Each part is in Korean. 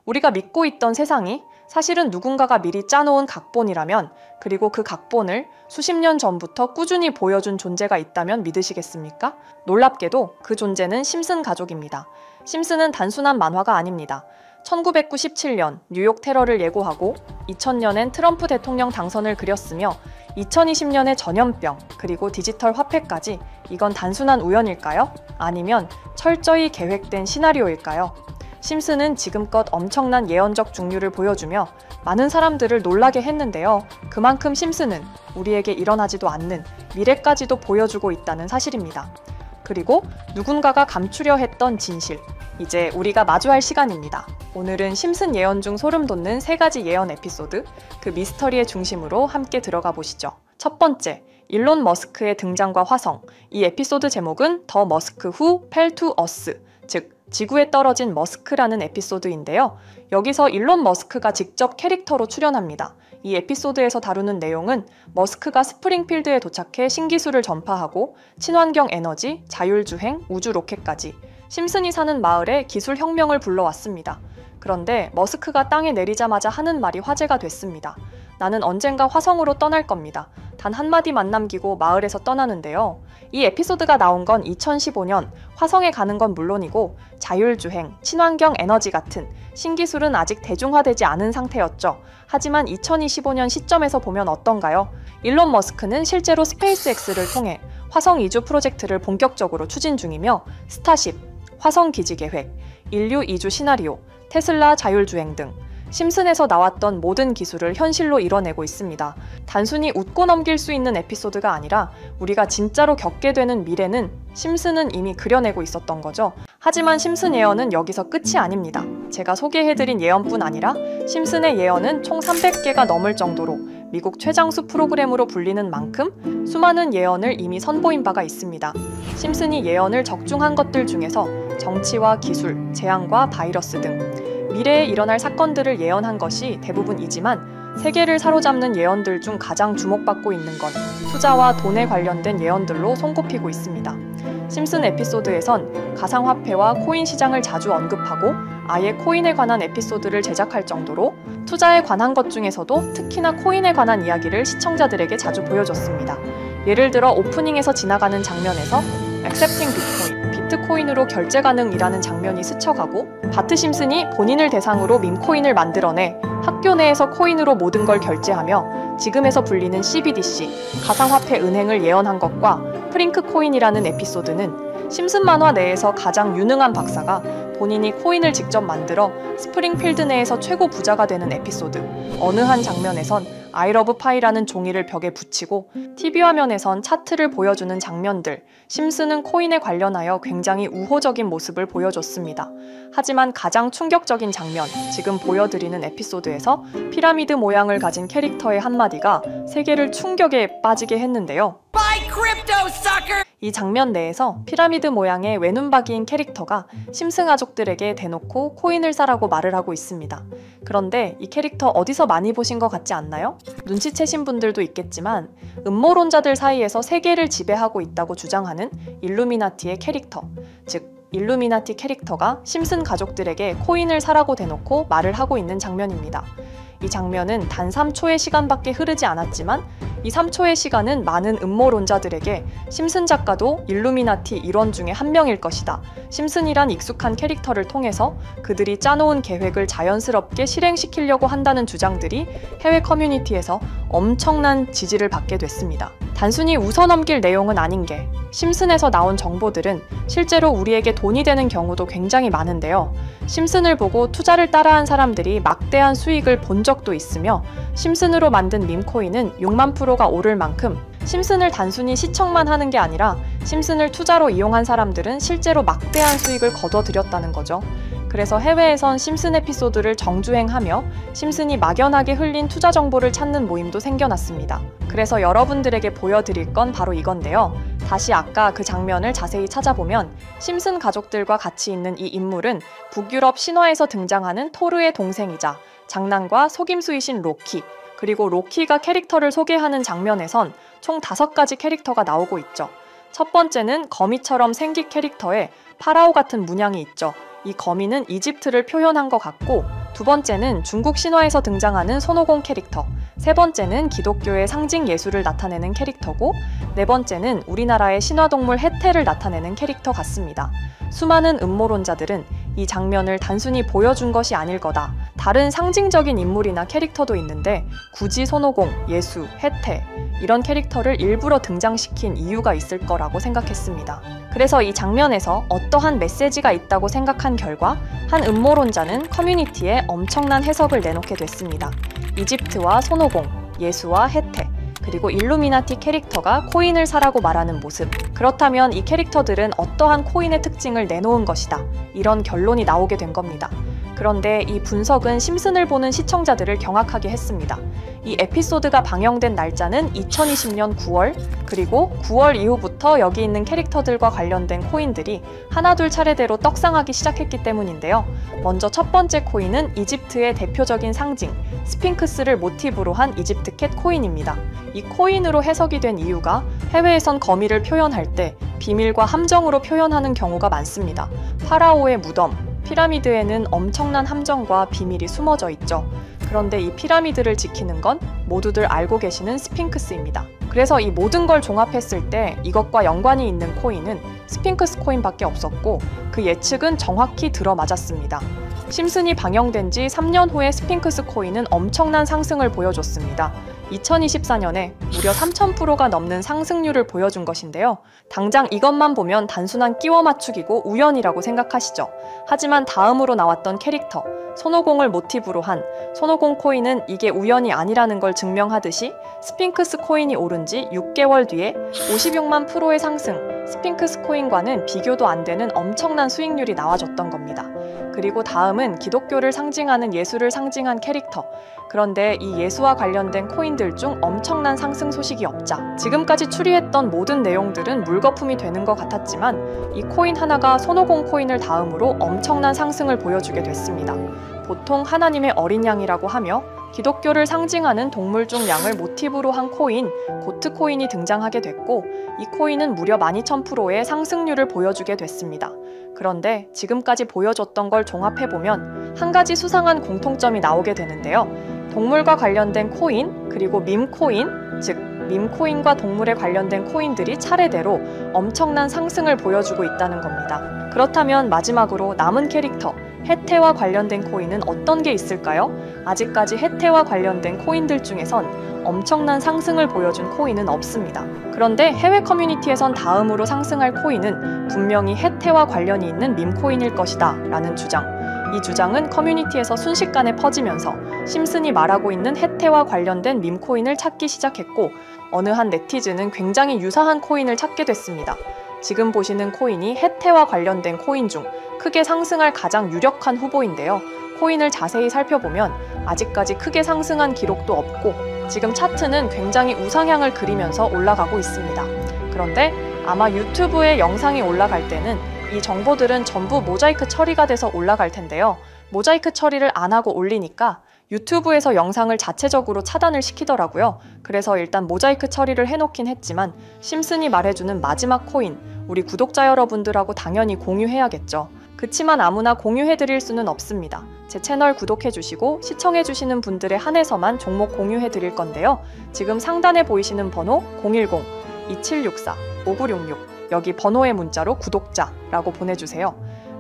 우리가 믿고 있던 세상이 사실은 누군가가 미리 짜놓은 각본이라면, 그리고 그 각본을 수십 년 전부터 꾸준히 보여준 존재가 있다면 믿으시겠습니까? 놀랍게도 그 존재는 심슨 가족입니다. 심슨은 단순한 만화가 아닙니다. 1997년 뉴욕 테러를 예고하고 2000년엔 트럼프 대통령 당선을 그렸으며 2020년에 전염병, 그리고 디지털 화폐까지, 이건 단순한 우연일까요? 아니면 철저히 계획된 시나리오일까요? 심슨은 지금껏 엄청난 예언적 중류를 보여주며 많은 사람들을 놀라게 했는데요. 그만큼 심슨은 우리에게 일어나지도 않는 미래까지도 보여주고 있다는 사실입니다. 그리고 누군가가 감추려 했던 진실, 이제 우리가 마주할 시간입니다. 오늘은 심슨 예언 중 소름 돋는 3가지 예언 에피소드, 그 미스터리의 중심으로 함께 들어가 보시죠. 첫 번째, 일론 머스크의 등장과 화성. 이 에피소드 제목은 더 머스크 후 펠 투 어스, 즉 지구에 떨어진 머스크라는 에피소드인데요. 여기서 일론 머스크가 직접 캐릭터로 출연합니다. 이 에피소드에서 다루는 내용은 머스크가 스프링필드에 도착해 신기술을 전파하고 친환경 에너지, 자율주행, 우주 로켓까지 심슨이 사는 마을에 기술 혁명을 불러왔습니다. 그런데 머스크가 땅에 내리자마자 하는 말이 화제가 됐습니다. 나는 언젠가 화성으로 떠날 겁니다. 단 한마디만 남기고 마을에서 떠나는데요. 이 에피소드가 나온 건 2015년, 화성에 가는 건 물론이고 자율주행, 친환경 에너지 같은 신기술은 아직 대중화되지 않은 상태였죠. 하지만 2025년 시점에서 보면 어떤가요? 일론 머스크는 실제로 스페이스X를 통해 화성 이주 프로젝트를 본격적으로 추진 중이며 스타쉽, 화성 기지 계획, 인류 이주 시나리오, 테슬라 자율주행 등 심슨에서 나왔던 모든 기술을 현실로 이뤄내고 있습니다. 단순히 웃고 넘길 수 있는 에피소드가 아니라 우리가 진짜로 겪게 되는 미래는 심슨은 이미 그려내고 있었던 거죠. 하지만 심슨 예언은 여기서 끝이 아닙니다. 제가 소개해드린 예언뿐 아니라 심슨의 예언은 총 300개가 넘을 정도로 미국 최장수 프로그램으로 불리는 만큼 수많은 예언을 이미 선보인 바가 있습니다. 심슨이 예언을 적중한 것들 중에서 정치와 기술, 재앙과 바이러스 등 미래에 일어날 사건들을 예언한 것이 대부분이지만 세계를 사로잡는 예언들 중 가장 주목받고 있는 건 투자와 돈에 관련된 예언들로 손꼽히고 있습니다. 심슨 에피소드에선 가상화폐와 코인 시장을 자주 언급하고 아예 코인에 관한 에피소드를 제작할 정도로 투자에 관한 것 중에서도 특히나 코인에 관한 이야기를 시청자들에게 자주 보여줬습니다. 예를 들어 오프닝에서 지나가는 장면에서 Accepting Bitcoin, 비트코인으로 결제 가능이라는 장면이 스쳐가고 바트 심슨이 본인을 대상으로 밈코인을 만들어내 학교 내에서 코인으로 모든 걸 결제하며 지금에서 불리는 CBDC, 가상화폐 은행을 예언한 것과 프링크 코인이라는 에피소드는 심슨 만화 내에서 가장 유능한 박사가 본인이 코인을 직접 만들어 스프링필드 내에서 최고 부자가 되는 에피소드, 어느 한 장면에선 I love pie라는 종이를 벽에 붙이고 TV 화면에선 차트를 보여주는 장면들, 심슨은 코인에 관련하여 굉장히 우호적인 모습을 보여줬습니다. 하지만 가장 충격적인 장면, 지금 보여드리는 에피소드에서 피라미드 모양을 가진 캐릭터의 한마디가 세계를 충격에 빠지게 했는데요. 이 장면 내에서 피라미드 모양의 외눈박이인 캐릭터가 심슨 가족들에게 대놓고 코인을 사라고 말을 하고 있습니다. 그런데 이 캐릭터 어디서 많이 보신 것 같지 않나요? 눈치채신 분들도 있겠지만 음모론자들 사이에서 세계를 지배하고 있다고 주장하는 일루미나티의 캐릭터, 즉 일루미나티 캐릭터가 심슨 가족들에게 코인을 사라고 대놓고 말을 하고 있는 장면입니다. 이 장면은 단 3초의 시간밖에 흐르지 않았지만 이 3초의 시간은 많은 음모론자들에게 심슨 작가도 일루미나티 일원 중에 한 명일 것이다, 심슨이란 익숙한 캐릭터를 통해서 그들이 짜놓은 계획을 자연스럽게 실행시키려고 한다는 주장들이 해외 커뮤니티에서 엄청난 지지를 받게 됐습니다. 단순히 웃어넘길 내용은 아닌 게 심슨에서 나온 정보들은 실제로 우리에게 돈이 되는 경우도 굉장히 많은데요. 심슨을 보고 투자를 따라한 사람들이 막대한 수익을 본 적도 있으며 심슨으로 만든 밈코인은 6만 프로가 오를 만큼 심슨을 단순히 시청만 하는 게 아니라 심슨을 투자로 이용한 사람들은 실제로 막대한 수익을 거둬들였다는 거죠. 그래서 해외에선 심슨 에피소드를 정주행하며 심슨이 막연하게 흘린 투자 정보를 찾는 모임도 생겨났습니다. 그래서 여러분들에게 보여드릴 건 바로 이건데요. 다시 아까 그 장면을 자세히 찾아보면 심슨 가족들과 같이 있는 이 인물은 북유럽 신화에서 등장하는 토르의 동생이자 장난과 속임수이신 로키, 그리고 로키가 캐릭터를 소개하는 장면에선 총 5가지 캐릭터가 나오고 있죠. 첫 번째는 거미처럼 생긴 캐릭터에 파라오 같은 문양이 있죠. 이 거미는 이집트를 표현한 것 같고 두 번째는 중국 신화에서 등장하는 손오공 캐릭터, 세 번째는 기독교의 상징 예수를 나타내는 캐릭터고, 네 번째는 우리나라의 신화동물 해태를 나타내는 캐릭터 같습니다. 수많은 음모론자들은 이 장면을 단순히 보여준 것이 아닐 거다, 다른 상징적인 인물이나 캐릭터도 있는데 굳이 손오공, 예수, 해태 이런 캐릭터를 일부러 등장시킨 이유가 있을 거라고 생각했습니다. 그래서 이 장면에서 어떠한 메시지가 있다고 생각한 결과 한 음모론자는 커뮤니티에 엄청난 해석을 내놓게 됐습니다. 이집트와 손오공, 예수와 해태, 그리고 일루미나티 캐릭터가 코인을 사라고 말하는 모습, 그렇다면 이 캐릭터들은 어떠한 코인의 특징을 내놓은 것이다, 이런 결론이 나오게 된 겁니다. 그런데 이 분석은 심슨을 보는 시청자들을 경악하게 했습니다. 이 에피소드가 방영된 날짜는 2020년 9월, 그리고 9월 이후부터 여기 있는 캐릭터들과 관련된 코인들이 하나둘 차례대로 떡상하기 시작했기 때문인데요. 먼저 첫 번째 코인은 이집트의 대표적인 상징, 스핑크스를 모티브로 한 이집트 캣 코인입니다. 이 코인으로 해석이 된 이유가 해외에선 거미를 표현할 때 비밀과 함정으로 표현하는 경우가 많습니다. 파라오의 무덤, 피라미드에는 엄청난 함정과 비밀이 숨어져 있죠. 그런데 이 피라미드를 지키는 건 모두들 알고 계시는 스핑크스입니다. 그래서 이 모든 걸 종합했을 때 이것과 연관이 있는 코인은 스핑크스 코인밖에 없었고, 그 예측은 정확히 들어맞았습니다. 심슨이 방영된 지 3년 후에 스핑크스 코인은 엄청난 상승을 보여줬습니다. 2024년에 무려 3000%가 넘는 상승률을 보여준 것인데요. 당장 이것만 보면 단순한 끼워 맞추기고 우연이라고 생각하시죠. 하지만 다음으로 나왔던 캐릭터, 손오공을 모티브로 한 손오공 코인은 이게 우연이 아니라는 걸 증명하듯이 스핑크스 코인이 오른 지 6개월 뒤에 56만 %의 상승, 스핑크스 코인과는 비교도 안 되는 엄청난 수익률이 나와줬던 겁니다. 그리고 다음은 기독교를 상징하는 예수를 상징한 캐릭터. 그런데 이 예수와 관련된 코인들 중 엄청난 상승 소식이 없자 지금까지 추리했던 모든 내용들은 물거품이 되는 것 같았지만 이 코인 하나가 손오공 코인을 다음으로 엄청난 상승을 보여주게 됐습니다. 보통 하나님의 어린 양이라고 하며 기독교를 상징하는 동물 중 양을 모티브로 한 코인, 고트 코인이 등장하게 됐고, 이 코인은 무려 12000%의 상승률을 보여주게 됐습니다. 그런데 지금까지 보여줬던 걸 종합해보면 한 가지 수상한 공통점이 나오게 되는데요. 동물과 관련된 코인, 그리고 밈코인, 즉 밈코인과 동물에 관련된 코인들이 차례대로 엄청난 상승을 보여주고 있다는 겁니다. 그렇다면 마지막으로 남은 캐릭터, 해태와 관련된 코인은 어떤 게 있을까요? 아직까지 해태와 관련된 코인들 중에선 엄청난 상승을 보여준 코인은 없습니다. 그런데 해외 커뮤니티에선 다음으로 상승할 코인은 분명히 해태와 관련이 있는 밈코인일 것이다 라는 주장. 이 주장은 커뮤니티에서 순식간에 퍼지면서 심슨이 말하고 있는 해태와 관련된 밈코인을 찾기 시작했고, 어느 한 네티즌은 굉장히 유사한 코인을 찾게 됐습니다. 지금 보시는 코인이 해태와 관련된 코인 중 크게 상승할 가장 유력한 후보인데요. 코인을 자세히 살펴보면 아직까지 크게 상승한 기록도 없고 지금 차트는 굉장히 우상향을 그리면서 올라가고 있습니다. 그런데 아마 유튜브에 영상이 올라갈 때는 이 정보들은 전부 모자이크 처리가 돼서 올라갈 텐데요. 모자이크 처리를 안 하고 올리니까 유튜브에서 영상을 자체적으로 차단을 시키더라고요. 그래서 일단 모자이크 처리를 해놓긴 했지만 심슨이 말해주는 마지막 코인, 우리 구독자 여러분들하고 당연히 공유해야겠죠. 그치만 아무나 공유해드릴 수는 없습니다. 제 채널 구독해주시고 시청해주시는 분들에 한해서만 종목 공유해드릴 건데요. 지금 상단에 보이시는 번호 010-2764-5966 여기 번호의 문자로 구독자라고 보내주세요.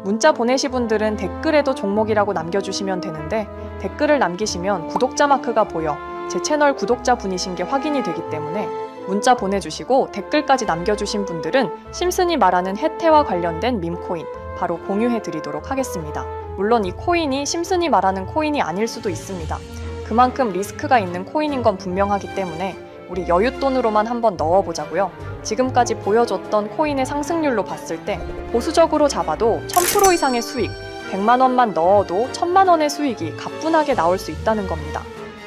문자 보내신 분들은 댓글에도 종목이라고 남겨주시면 되는데 댓글을 남기시면 구독자 마크가 보여 제 채널 구독자 분이신 게 확인이 되기 때문에 문자 보내주시고 댓글까지 남겨주신 분들은 심슨이 말하는 해태와 관련된 밈코인 바로 공유해드리도록 하겠습니다. 물론 이 코인이 심슨이 말하는 코인이 아닐 수도 있습니다. 그만큼 리스크가 있는 코인인 건 분명하기 때문에 우리 여윳돈으로만 한번 넣어보자고요. 지금까지 보여줬던 코인의 상승률로 봤을 때 보수적으로 잡아도 1000% 이상의 수익, 100만 원만 넣어도 1000만 원의 수익이 가뿐하게 나올 수 있다는 겁니다.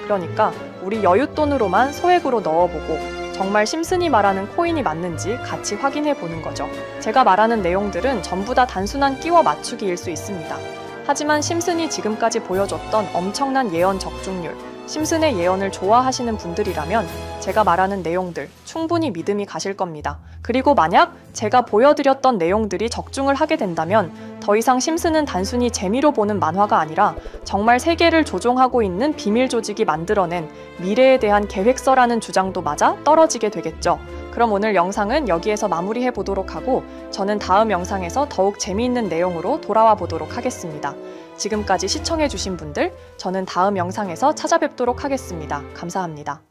그러니까 우리 여윳돈으로만 소액으로 넣어보고 정말 심슨이 말하는 코인이 맞는지 같이 확인해 보는 거죠. 제가 말하는 내용들은 전부 다 단순한 끼워 맞추기일 수 있습니다. 하지만 심슨이 지금까지 보여줬던 엄청난 예언 적중률, 심슨의 예언을 좋아하시는 분들이라면 제가 말하는 내용들 충분히 믿음이 가실 겁니다. 그리고 만약 제가 보여드렸던 내용들이 적중을 하게 된다면 더 이상 심슨은 단순히 재미로 보는 만화가 아니라 정말 세계를 조종하고 있는 비밀 조직이 만들어낸 미래에 대한 계획서라는 주장도 맞아 떨어지게 되겠죠. 그럼 오늘 영상은 여기에서 마무리해 보도록 하고 저는 다음 영상에서 더욱 재미있는 내용으로 돌아와 보도록 하겠습니다. 지금까지 시청해 주신 분들, 저는 다음 영상에서 찾아뵙도록 하겠습니다. 감사합니다.